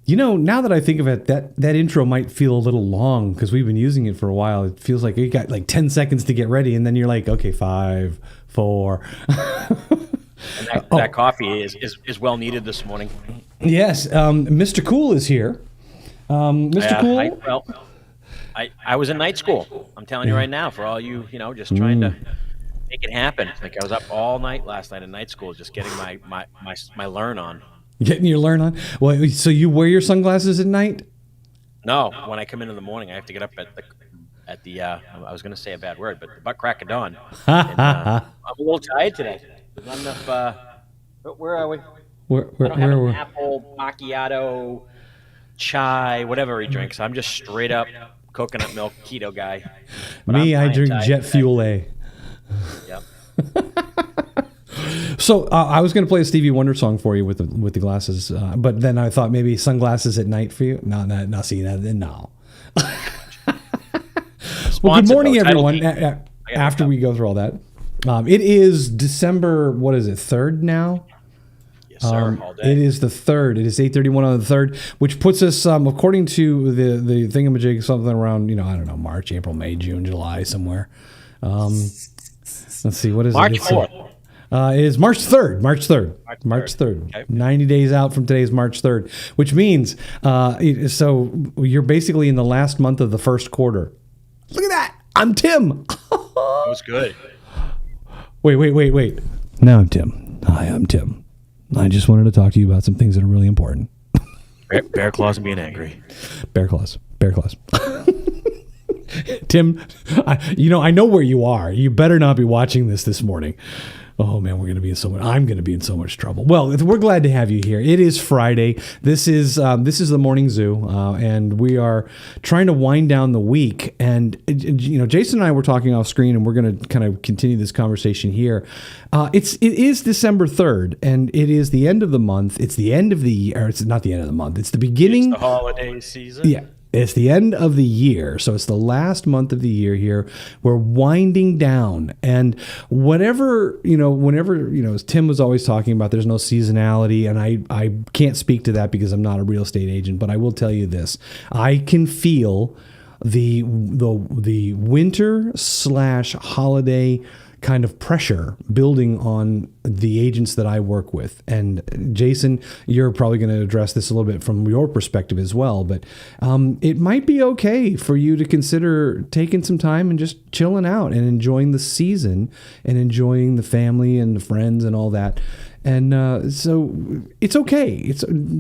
Now that I think of it, that intro might feel a little long because we've been using it for a while. It feels like you got like 10 seconds to get ready, and then you're like, okay, 5, 4. And that coffee is well needed this morning. Yes, Mr. Cool is here. Mr. Cool. I was in night school. I'm telling you right now, for all you just trying to make it happen. Like, I was up all night last night in night school, just getting my learn on. Getting your learn on. Well, so you wear your sunglasses at night? No, when I come in the morning, I have to get up at the I was going to say a bad word, but the butt crack of dawn. And, I'm a little tired today. There's not enough. Where are we? I don't have an apple macchiato, chai, whatever he drinks. I'm just straight up coconut milk keto guy. But I drink jet fuel A. Yep. So I was going to play a Stevie Wonder song for you with the glasses, but then I thought maybe sunglasses at night for you. No, see that no. Well, good morning, everyone. After we go through all that, it is December. What is it? 3rd now. Yes, sir. All day. It is the 3rd. It is 8:31 on the 3rd, which puts us, according to the thingamajig, something around I don't know, March, April, May, June, July, somewhere. Let's see, what is March it? 4th. It is March 3rd. March 3rd. Okay. 90 days out from today's March 3rd, which means so you're basically in the last month of the first quarter. Look at that. I'm Tim. That was good. Wait. Now I'm Tim. Hi, I'm Tim. I just wanted to talk to you about some things that are really important. Bear claws and being angry. Bear claws. Tim, I know where you are. You better not be watching this morning. Oh man, I'm going to be in so much trouble. Well, we're glad to have you here. It is Friday. This is the Morning Zoo, and we are trying to wind down the week. And Jason and I were talking off screen, and we're going to kind of continue this conversation here. It is December 3rd, and it is the end of the month. It's the end of the year. It's not the end of the month. It's the beginning. It's the holiday season. Yeah. It's the end of the year, so it's the last month of the year here. We're winding down, and whenever as Tim was always talking about, there's no seasonality, and I can't speak to that because I'm not a real estate agent, but I will tell you this: I can feel the winter / holiday kind of pressure building on the agents that I work with. And Jason, you're probably going to address this a little bit from your perspective as well, but it might be okay for you to consider taking some time and just chilling out and enjoying the season and enjoying the family and the friends and all that. And so it's okay.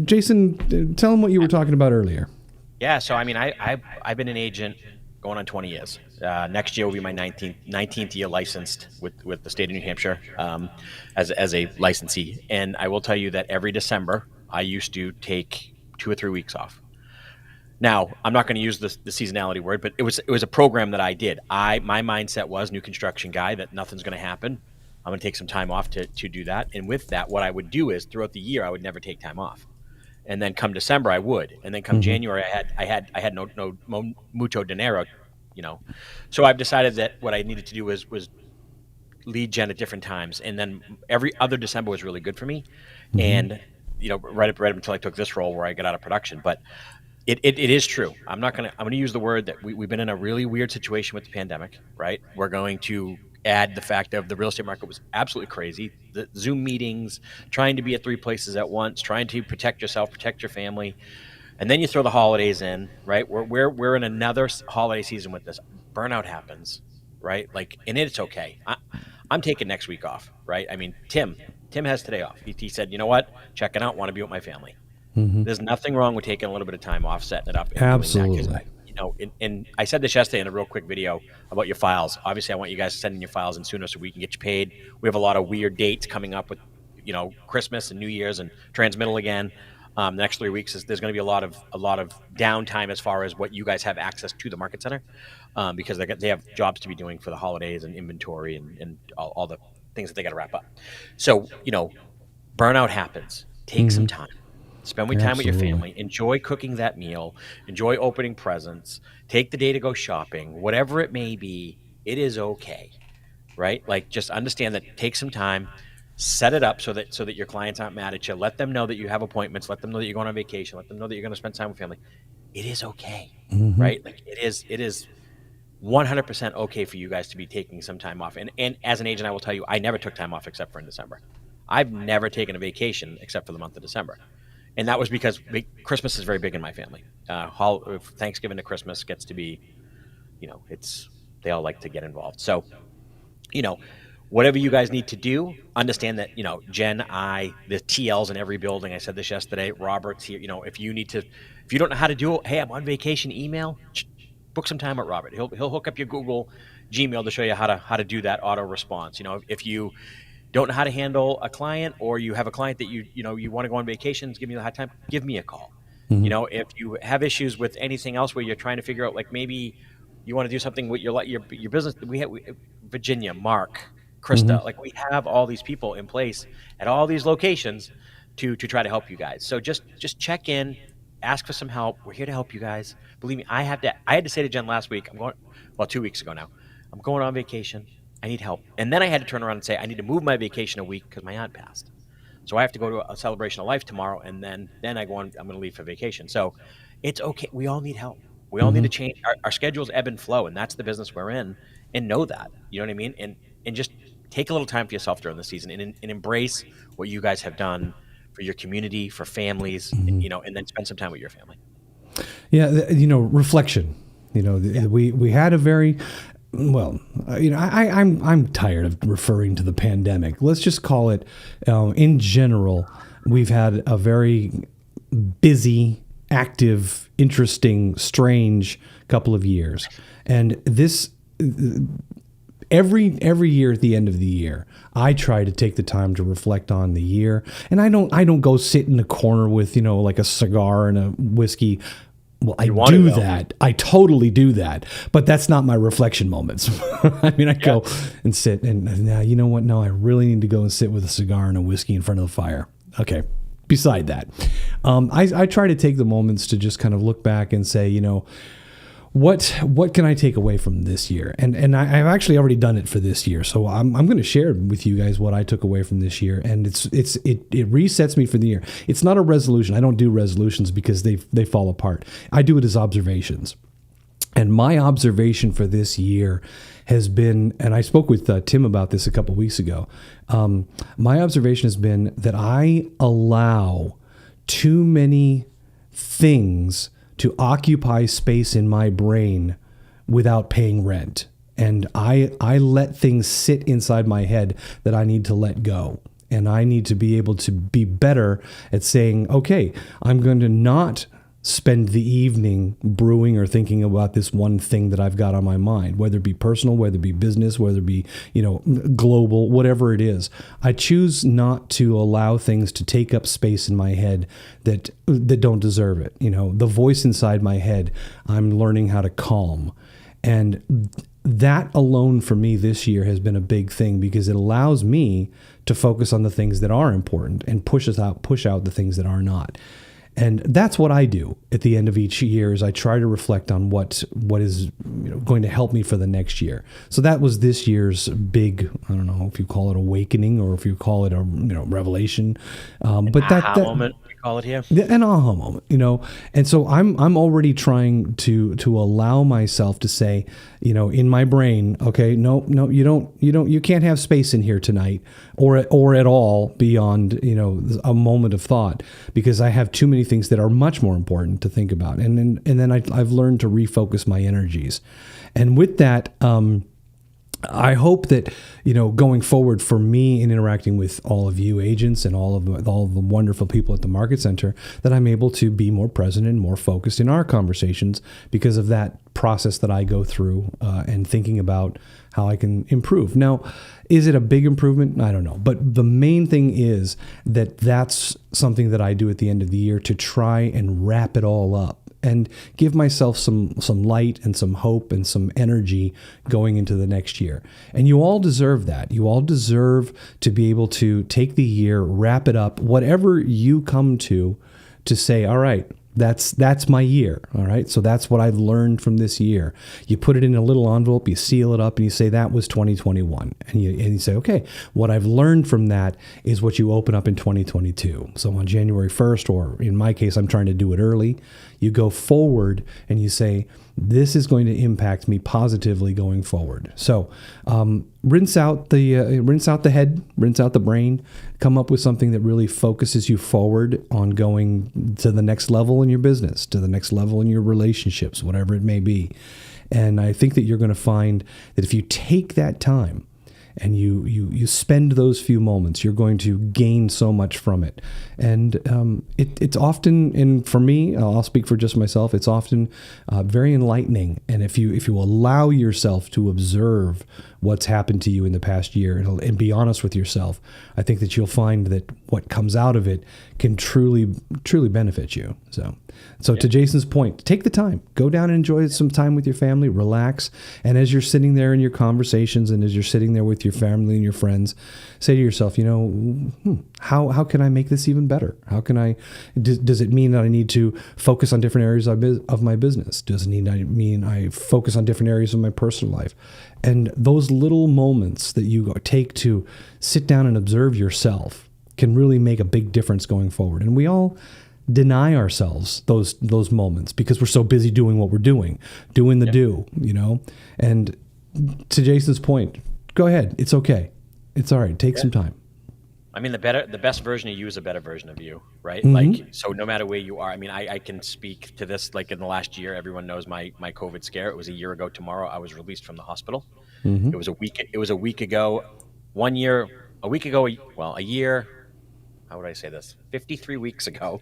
Jason, tell them what you were talking about earlier. Yeah. So, I mean, I've been an agent going on 20 years. Next year will be my 19th year licensed with the state of New Hampshire as a licensee. And I will tell you that every December, I used to take 2 or 3 weeks off. Now, I'm not going to use the seasonality word, but it was a program that I did. My mindset was new construction guy, that nothing's going to happen. I'm going to take some time off to do that. And with that, what I would do is throughout the year, I would never take time off. And then come December, I would. And then come January, I had no mucho dinero, So I've decided that what I needed to do was lead gen at different times. And then every other December was really good for me. And, right up until I took this role where I got out of production. But it is true. I'm going to use the word that we've been in a really weird situation with the pandemic, right? We're going to add the fact of the real estate market was absolutely crazy. The Zoom meetings, trying to be at 3 places at once, trying to protect yourself, protect your family. And then you throw the holidays in, right? We're in another holiday season with this. Burnout happens, right? And it's okay. I'm taking next week off, right? I mean, Tim has today off. He said, you know what? Checking out, want to be with my family. There's nothing wrong with taking a little bit of time off, setting it up. Absolutely. And I said this yesterday in a real quick video about your files. Obviously, I want you guys to send in your files in sooner so we can get you paid. We have a lot of weird dates coming up with, Christmas and New Year's and transmittal again. The next 3 weeks there's going to be a lot of downtime as far as what you guys have access to the market center, because they have jobs to be doing for the holidays and inventory and all the things that they got to wrap up. So burnout happens. Take some time. Spend time with your family. Enjoy cooking that meal. Enjoy opening presents. Take the day to go shopping. Whatever it may be, it is okay, right? Just understand that. Take some time. Set it up so that your clients aren't mad at you. Let them know that you have appointments. Let them know that you're going on vacation. Let them know that you're going to spend time with family. It is okay, right? Like it is 100% okay for you guys to be taking some time off. And as an agent, I will tell you, I never took time off except for in December. I've never taken a vacation except for the month of December. And that was because Christmas is very big in my family. Thanksgiving to Christmas gets to be, they all like to get involved. So, whatever you guys need to do, understand that, Jen, the TLs in every building, I said this yesterday, Robert's here, if you don't know how to do it, hey, I'm on vacation, email, book some time at Robert. He'll hook up your Google Gmail to show you how to do that auto response. If you don't know how to handle a client, or you have a client that you want to go on vacations, give me the hard time, give me a call. If you have issues with anything else where you're trying to figure out, like maybe you want to do something with your business, we have Virginia, Mark, Krista, like we have all these people in place at all these locations to try to help you guys. So just check in, ask for some help. We're here to help you guys. Believe me, I had to say to Jen last week, 2 weeks ago now, I'm going on vacation. I need help. And then I had to turn around and say, I need to move my vacation a week because my aunt passed. So I have to go to a celebration of life tomorrow. And then I go on, I'm going to leave for vacation. So it's okay. We all need help. We all need to change. Our schedules ebb and flow, and that's the business we're in. And know that, you know what I mean? And just take a little time for yourself during the season and embrace what you guys have done for your community, for families, and then spend some time with your family. Yeah, reflection. We had a very I'm tired of referring to the pandemic. Let's just call it. In general, we've had a very busy, active, interesting, strange couple of years, and this. Every year at the end of the year, I try to take the time to reflect on the year, and I don't go sit in a corner with like a cigar and a whiskey. Well, I do that. I totally do that, but that's not my reflection moments. I mean, I go and sit and now, you know what? No, I really need to go and sit with a cigar and a whiskey in front of the fire. Okay. Beside that, I try to take the moments to just kind of look back and say, what can I take away from this year? And I've actually already done it for this year. So I'm going to share with you guys what I took away from this year. And it resets me for the year. It's not a resolution. I don't do resolutions because they fall apart. I do it as observations. And my observation for this year has been, and I spoke with Tim about this a couple weeks ago. My observation has been that I allow too many things to occupy space in my brain without paying rent. And I let things sit inside my head that I need to let go. And I need to be able to be better at saying, okay, I'm going to not spend the evening brewing or thinking about this one thing that I've got on my mind, whether it be personal, whether it be business, whether it be, global, whatever it is. I choose not to allow things to take up space in my head that don't deserve it. The voice inside my head, I'm learning how to calm. And that alone for me this year has been a big thing because it allows me to focus on the things that are important and push out the things that are not. And that's what I do at the end of each year is I try to reflect on what is going to help me for the next year. So that was this year's big, I don't know if you call it awakening or if you call it a revelation. But that moment we call it here. An aha moment, And so I'm already trying to allow myself to say, in my brain, okay, no, you can't have space in here tonight or at all beyond, a moment of thought because I have too many things that are much more important to think about. And then I've learned to refocus my energies. And with that, I hope that, going forward for me in interacting with all of you agents and all of the wonderful people at the Market Center, that I'm able to be more present and more focused in our conversations because of that process that I go through and thinking about how I can improve. Now, is it a big improvement? I don't know. But the main thing is that that's something that I do at the end of the year to try and wrap it all up and give myself some light and some hope and some energy going into the next year. And you all deserve that. You all deserve to be able to take the year, wrap it up, whatever you come to say, all right, That's my year. All right. So that's what I've learned from this year. You put it in a little envelope, you seal it up, and you say that was 2021. And you say, okay, what I've learned from that is what you open up in 2022. So on January 1st, or in my case, I'm trying to do it early, you go forward and you say, this is going to impact me positively going forward. So rinse out the head, rinse out the brain, come up with something that really focuses you forward on going to the next level in your business, to the next level in your relationships, whatever it may be. And I think that you're going to find that if you take that time and you spend those few moments, you're going to gain so much from it. And it's often, and for me, I'll speak for just myself, it's often very enlightening. And if you allow yourself to observe what's happened to you in the past year and be honest with yourself, I think that you'll find that what comes out of it can truly benefit you. So to Jason's point, take the time, go down and enjoy some time with your family, relax. And as you're sitting there in your conversations and as you're sitting there with your family and your friends, say to yourself, how can I make this even better? How can does it mean that I need to focus on different areas of my business? Does it mean I focus on different areas of my personal life? And those little moments that you take to sit down and observe yourself can really make a big difference going forward. And we all deny ourselves those moments because we're so busy doing what we're doing the do, And to Jason's point, go ahead. It's okay. It's all right. Take some time. I mean, the best version of you is a better version of you, right? Mm-hmm. So no matter where you are, I mean, I can speak to this, in the last year, everyone knows my COVID scare. It was a year ago tomorrow. I was released from the hospital. Mm-hmm. It was a week ago, a year. How would I say this? 53 weeks ago.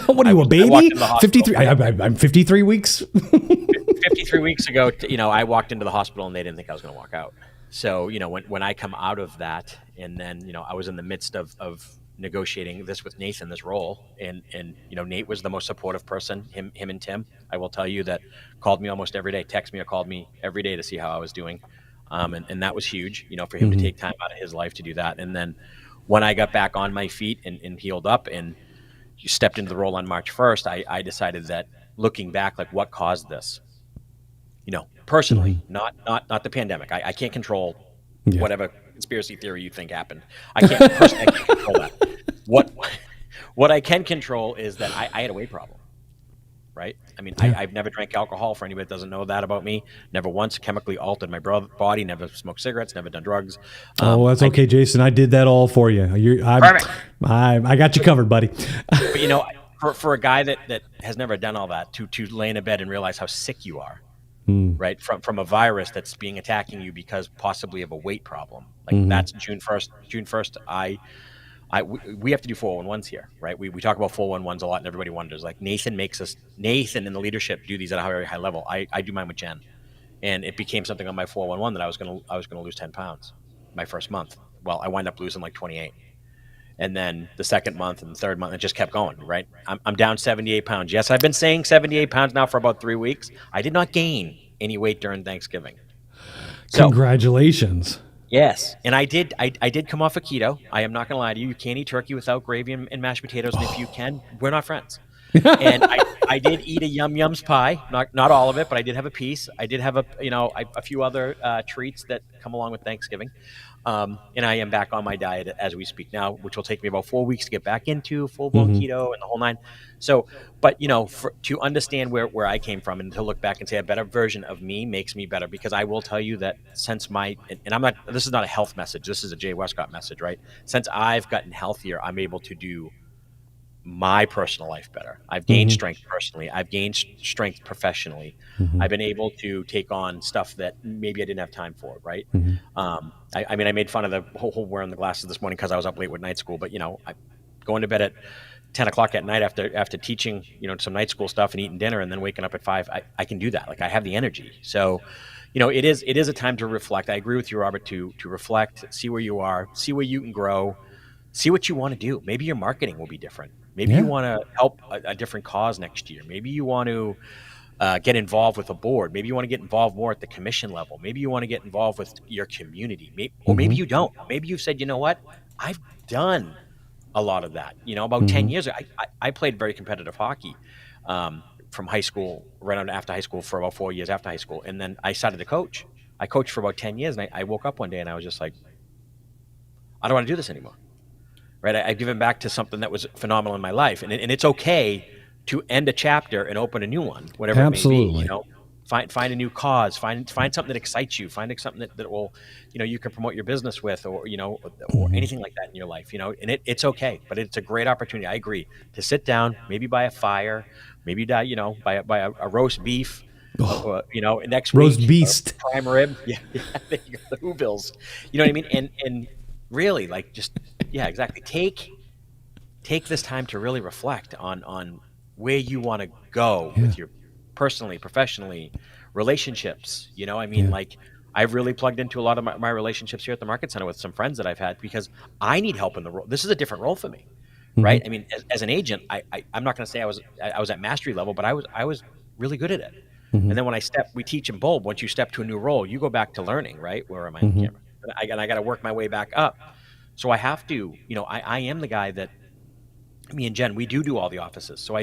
What are you, a baby? 53. I'm 53 weeks. 53 weeks ago, I walked into the hospital and they didn't think I was going to walk out. So, when I come out of that, and then, I was in the midst of negotiating this with Nathan, this role, and Nate was the most supportive person, him and Tim, I will tell you, that called me almost every day, texted me or called me every day to see how I was doing. And that was huge, for him to take time out of his life to do that. And then when I got back on my feet and healed up and you stepped into the role on March 1st, I decided that, looking back, what caused this? Personally, not the pandemic. I can't control whatever conspiracy theory you think happened. I can't control that. What I can control is that I had a weight problem, right? I mean, I've never drank alcohol. For anybody that doesn't know that about me, never once chemically altered my body, never smoked cigarettes, never done drugs. That's okay, Jason. I did that all for you. I got you covered, buddy. But for a guy that has never done all that, to lay in a bed and realize how sick you are, right? From a virus that's attacking you because possibly of a weight problem. That's June 1st. June 1st, we have to do 411s here, right? We talk about 411s a lot, and everybody wonders. Nathan and the leadership do these at a very high level. I do mine with Jen, and it became something on my 411 that I was gonna lose 10 pounds my first month. Well, I wind up losing 28, and then the second month and the third month, it just kept going. Right, I'm down 78 pounds. Yes, I've been saying 78 pounds now for about 3 weeks. I did not gain any weight during Thanksgiving. So, congratulations. Yes, and I did come off of keto. I am not going to lie to you. You can't eat turkey without gravy and mashed potatoes, and if you can, we're not friends. And I did eat a Yum Yums pie, not all of it, but I did have a piece. I did have a few other treats that come along with Thanksgiving. And I am back on my diet as we speak now, which will take me about 4 weeks to get back into full-blown keto and the whole nine. So, but to understand where I came from and to look back and say a better version of me makes me better, because I will tell you that since this is not a health message, this is a Jay Westcott message, right? Since I've gotten healthier, I'm able to do my personal life better. I've gained strength personally. I've gained strength professionally. I've been able to take on stuff that maybe I didn't have time for, right? I made fun of the whole wearing the glasses this morning because I was up late with night school, but I going to bed at 10 o'clock at night after teaching, some night school stuff and eating dinner and then waking up at 5, I can do that. I have the energy. So, it is a time to reflect. I agree with you, Robert, to reflect, see where you are, see where you can grow, see what you want to do. Maybe your marketing will be different. Maybe you want to help a different cause next year. Maybe you want to get involved with a board. Maybe you want to get involved more at the commission level. Maybe you want to get involved with your community. Or maybe you don't. Maybe you've said, you know what? I've done a lot of that. About 10 years ago, I played very competitive hockey. from high school, right on after high school for about 4 years after high school. And then I started to coach. I coached for about 10 years, and I woke up one day and I was just like, I don't want to do this anymore. Right? I've given back to something that was phenomenal in my life. And it's okay to end a chapter and open a new one, whatever it may be. Absolutely. Find a new cause, find something that excites you, find something that will, you can promote your business with, or, or anything like that in your life, and it's okay, but it's a great opportunity. I agree to sit down, maybe by a fire, maybe by a roast beef, next Roast week, beast. prime rib. Yeah, there you go, the Whovilles. You know what I mean? And really, like, just, yeah, exactly. Take this time to really reflect on where you want to go with your personally, professionally, relationships. Like, I've really plugged into a lot of my relationships here at the Market Center with some friends that I've had, because I need help in the role. This is a different role for me, right? I mean, as an agent, I'm not going to say I was at mastery level, but I was really good at it. And then when we teach in Bulb, once you step to a new role, you go back to learning, right? Where am I on the camera? I got to work my way back up. So I have to, I am the guy that, me and Jen, we do all the offices. So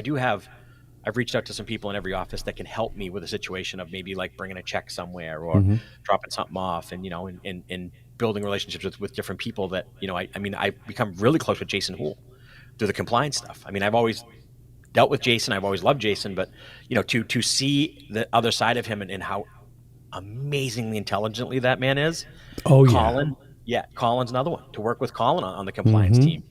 I've reached out to some people in every office that can help me with a situation of maybe like bringing a check somewhere, or dropping something off, and, and building relationships with different people that, I've become really close with Jason Houle through the compliance stuff. I mean, I've always dealt with Jason. I've always loved Jason, but, to see the other side of him and how amazingly intelligently that man is. Oh, Colin. Yeah. Colin's another one, to work with Colin on the compliance team.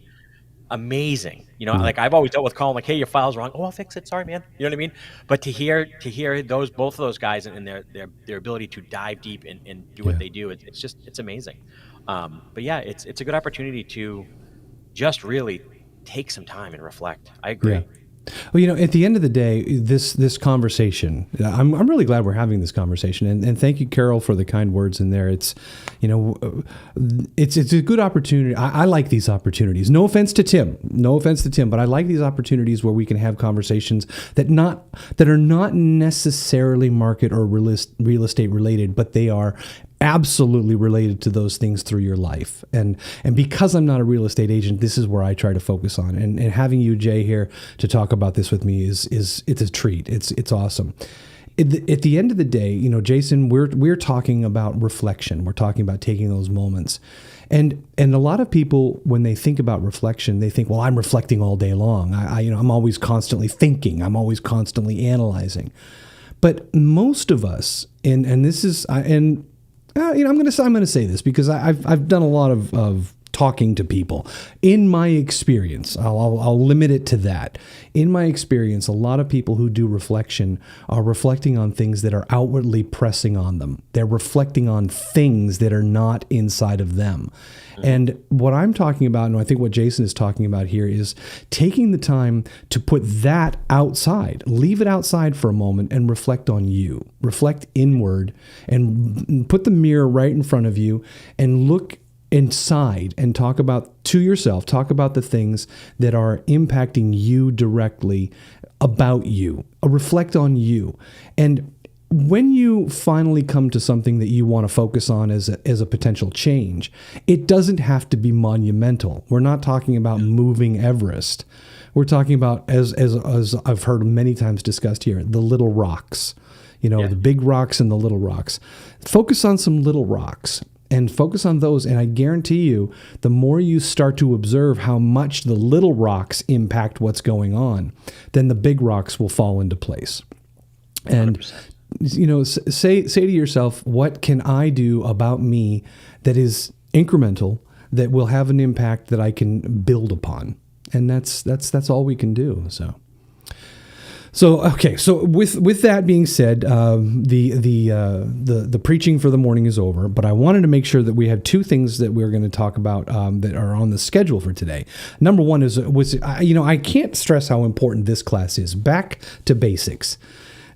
Amazing. Like, I've always dealt with Colin, like, hey, your file's wrong. Oh, I'll fix it. Sorry, man. You know what I mean? But to hear both of those guys and their ability to dive deep and do what they do, it's amazing. But yeah, it's a good opportunity to just really take some time and reflect. I agree. Yeah. Well, at the end of the day, this conversation, I'm really glad we're having this conversation, and thank you, Carol, for the kind words in there. It's, it's a good opportunity. I like these opportunities. No offense to Tim, but I like these opportunities where we can have conversations that are not necessarily market or real estate related, but they are absolutely related to those things through your life. And because I'm not a real estate agent, this is where I try to focus on. And having you, Jay, here to talk about this with me is it's a treat. It's awesome. At the end of the day, Jason, we're talking about reflection. We're talking about taking those moments. And a lot of people, when they think about reflection, they think, well, I'm reflecting all day long. I'm always constantly thinking. I'm always constantly analyzing. But most of us, and this is, I'm going to say this because I've done a lot of talking to people. In my experience, I'll limit it to that. In my experience, a lot of people who do reflection are reflecting on things that are outwardly pressing on them. They're reflecting on things that are not inside of them. And what I'm talking about, and I think what Jason is talking about here, is taking the time to put that outside, leave it outside for a moment and reflect on you, reflect inward, and put the mirror right in front of you and look inside and talk about the things that are impacting you directly about you, reflect on you. And when you finally come to something that you want to focus on as a potential change, it doesn't have to be monumental. We're not talking about moving Everest. We're talking about, as I've heard many times discussed here, the little rocks, the big rocks and the little rocks. Focus on some little rocks and focus on those. And I guarantee you, the more you start to observe how much the little rocks impact what's going on, then the big rocks will fall into place. And 100%. Say to yourself, what can I do about me that is incremental, that will have an impact that I can build upon? And that's all we can do. So okay. So with that being said, the preaching for the morning is over. But I wanted to make sure that we had two things that we're going to talk about that are on the schedule for today. Number one I can't stress how important this class is. Back to basics.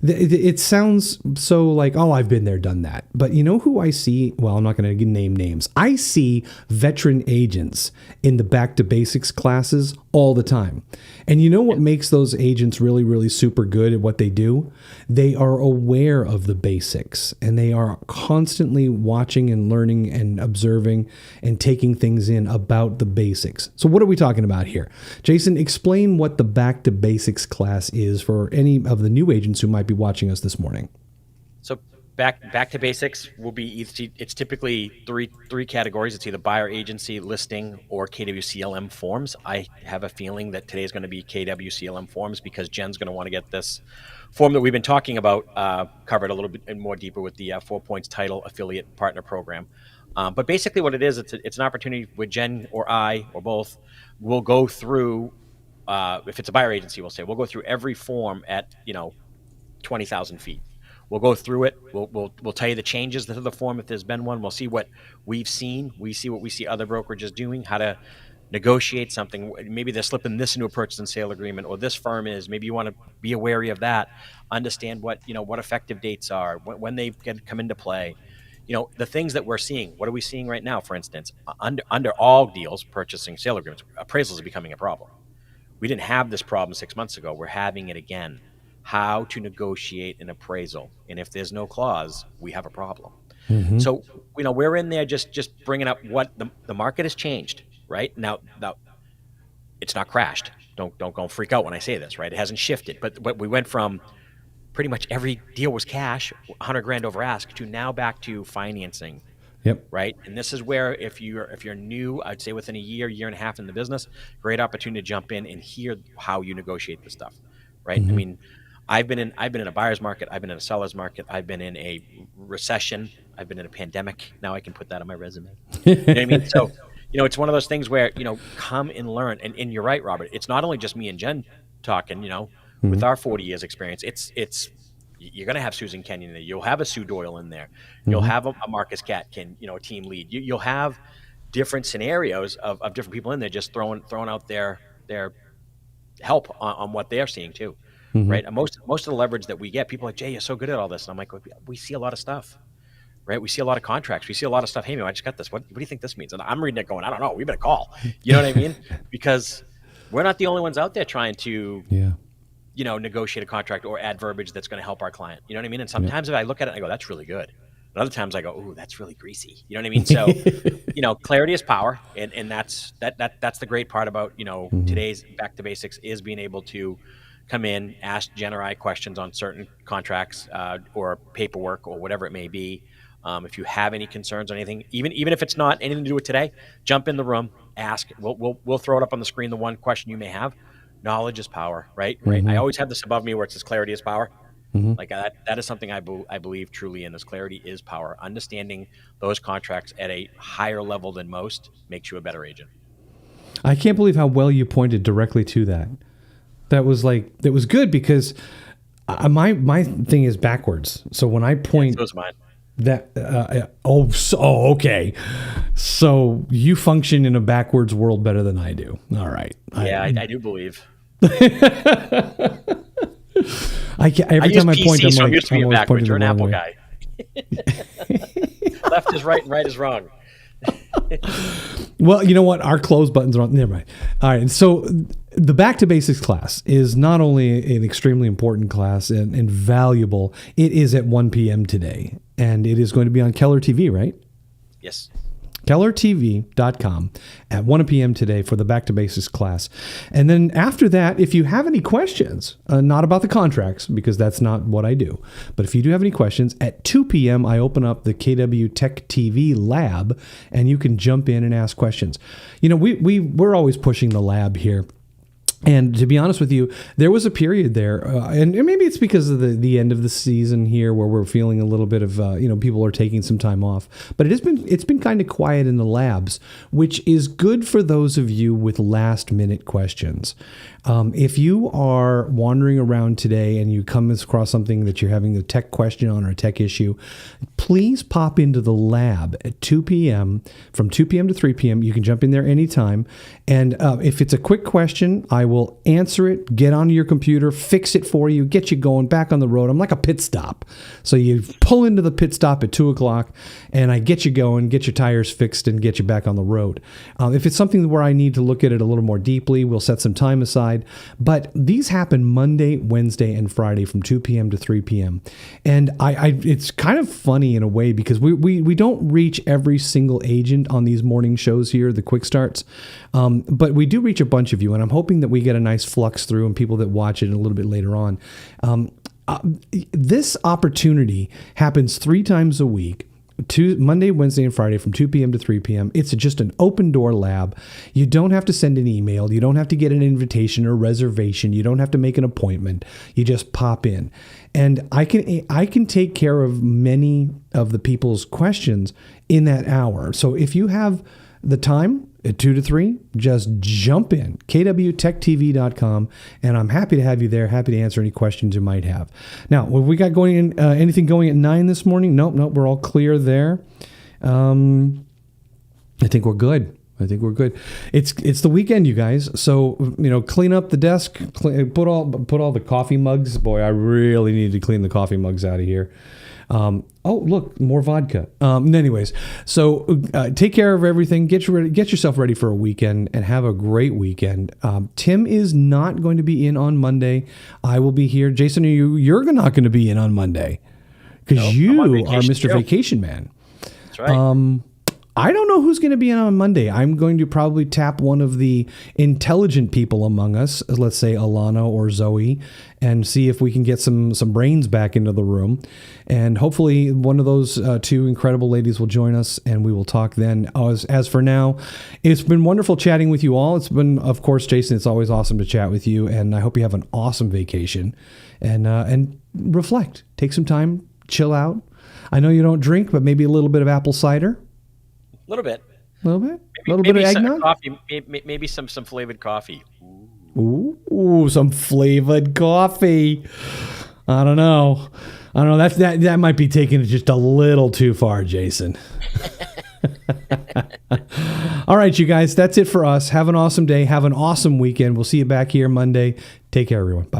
It sounds so like, oh, I've been there, done that. But you know who I see? Well, I'm not going to name names. I see veteran agents in the Back to Basics classes all the time. And you know what makes those agents really, really super good at what they do? They are aware of the basics, and they are constantly watching and learning and observing and taking things in about the basics. So what are we talking about here? Jason, explain what the Back to Basics class is for any of the new agents who might be watching us this morning. So back to basics will be it's typically three categories. It's either buyer agency, listing, or KWCLM forms. I have a feeling that today is going to be KWCLM forms because Jen's going to want to get this form that we've been talking about covered a little bit more deeper with the 4 Points Title Affiliate Partner Program. But basically what it is, it's an opportunity where Jen or I or both will go through, if it's a buyer agency, we'll go through every form at 20,000 feet. We'll go through it. We'll tell you the changes to the form if there's been one. We'll see what we've seen. We see what we see other brokerages doing, how to negotiate something. Maybe they're slipping this into a purchase and sale agreement, or this firm is. Maybe you want to be wary of that. Understand what effective dates are, when they can come into play. The things that we're seeing. What are we seeing right now? For instance, under all deals, purchasing sale agreements, appraisals are becoming a problem. We didn't have this problem 6 months ago. We're having it again. How to negotiate an appraisal, and if there's no clause, we have a problem. Mm-hmm. So we're in there just bringing up what the market has changed right now. It's not crashed. Don't go freak out when I say this. Right, it hasn't shifted, but we went from pretty much every deal was cash, $100,000 over ask, to now back to financing. Yep. Right. And this is where if you're new, I'd say within a year and a half in the business, great opportunity to jump in and hear how you negotiate this stuff. Right. Mm-hmm. I mean, I've been in a buyer's market. I've been in a seller's market. I've been in a recession. I've been in a pandemic. Now I can put that on my resume. You know what I mean? So, it's one of those things where, come and learn. And you're right, Robert. It's not only just me and Jen talking, mm-hmm. with our 40 years experience. It's you're going to have Susan Kenyon in there. You'll have a Sue Doyle in there. Mm-hmm. You'll have a Marcus Catkin, a team lead. You'll have different scenarios of different people in there just throwing out their help on what they're seeing too. Mm-hmm. Right. Most of the leverage that we get, people are like, Jay, you're so good at all this. And I'm like, we see a lot of stuff, right? We see a lot of contracts. We see a lot of stuff. Hey, man, I just got this. What do you think this means? And I'm reading it going, I don't know. We better call. You know what I mean? Because we're not the only ones out there trying to, negotiate a contract or add verbiage that's going to help our client. You know what I mean? And sometimes if I look at it, I go, that's really good. And other times I go, ooh, that's really greasy. You know what I mean? So, clarity is power. And that's the great part about, mm-hmm. today's Back to Basics is being able to come in, ask Jen or I questions on certain contracts or paperwork or whatever it may be. If you have any concerns or anything, even if it's not anything to do with today, jump in the room, ask. We'll throw it up on the screen, the one question you may have. Knowledge is power, right? Mm-hmm. Right. I always have this above me where it says clarity is power. Mm-hmm. Like that is something I believe truly in. This clarity is power. Understanding those contracts at a higher level than most makes you a better agent. I can't believe how well you pointed directly to that. That was good because my thing is backwards. So when I point, so is mine. Okay. So you function in a backwards world better than I do. All right. I do believe. Every time I point, I'm so like, I'm used to being backwards. You're an Apple guy. Left is right and right is wrong. Well, you know what? Our close buttons are on. Never mind. All right. So the Back to Basics class is not only an extremely important class and valuable, it is at 1 p.m. today. And it is going to be on Keller TV, right? Yes. KellerTV.com at 1 p.m. today for the Back to Basics class. And then after that, if you have any questions, not about the contracts, because that's not what I do, but if you do have any questions, at 2 p.m. I open up the KW Tech TV lab, and you can jump in and ask questions. We're always pushing the lab here. And to be honest with you, there was a period there, and maybe it's because of the end of the season here, where we're feeling a little bit of people are taking some time off. But it's been kind of quiet in the labs, which is good for those of you with last minute questions. If you are wandering around today and you come across something that you're having a tech question on or a tech issue, please pop into the lab at 2 p.m. From 2 p.m. to 3 p.m. You can jump in there anytime. And if it's a quick question, I will answer it, get onto your computer, fix it for you, get you going back on the road. I'm like a pit stop. So you pull into the pit stop at 2 o'clock, and I get you going, get your tires fixed, and get you back on the road. If it's something where I need to look at it a little more deeply, we'll set some time aside. But these happen Monday, Wednesday, and Friday from 2 p.m. to 3 p.m. And it's kind of funny in a way because we don't reach every single agent on these morning shows here, the Quick Starts. But we do reach a bunch of you, and I'm hoping that we get a nice flux through and people that watch it a little bit later on. This opportunity happens 3 times a week. Monday, Wednesday, and Friday from 2 p.m. to 3 p.m. It's just an open door lab. You don't have to send an email. You don't have to get an invitation or reservation. You don't have to make an appointment. You just pop in. And I can take care of many of the people's questions in that hour. So if you have the time at 2 to 3, just jump in, kwtechtv.com, and I'm happy to have you there, happy to answer any questions you might have. Now, have we got anything going at 9 this morning? Nope, we're all clear there. I think we're good. It's the weekend, you guys. So, clean up the desk, put all the coffee mugs. Boy, I really need to clean the coffee mugs out of here. Oh, look, more vodka. Anyways, so take care of everything. Get yourself ready for a weekend and have a great weekend. Tim is not going to be in on Monday. I will be here. Jason, you're not going to be in on Monday because you are Mr. Vacation Man. That's right. I don't know who's going to be in on Monday. I'm going to probably tap one of the intelligent people among us, let's say Alana or Zoe, and see if we can get some brains back into the room. And hopefully one of those 2 incredible ladies will join us, and we will talk then. As for now, it's been wonderful chatting with you all. It's been, of course, Jason, it's always awesome to chat with you, and I hope you have an awesome vacation. And reflect. Take some time, chill out. I know you don't drink, but maybe a little bit of apple cider. A little bit. A little bit of eggnog? Coffee, maybe some flavored coffee. Ooh, some flavored coffee. I don't know. That might be taking it just a little too far, Jason. All right, you guys, that's it for us. Have an awesome day. Have an awesome weekend. We'll see you back here Monday. Take care, everyone. Bye.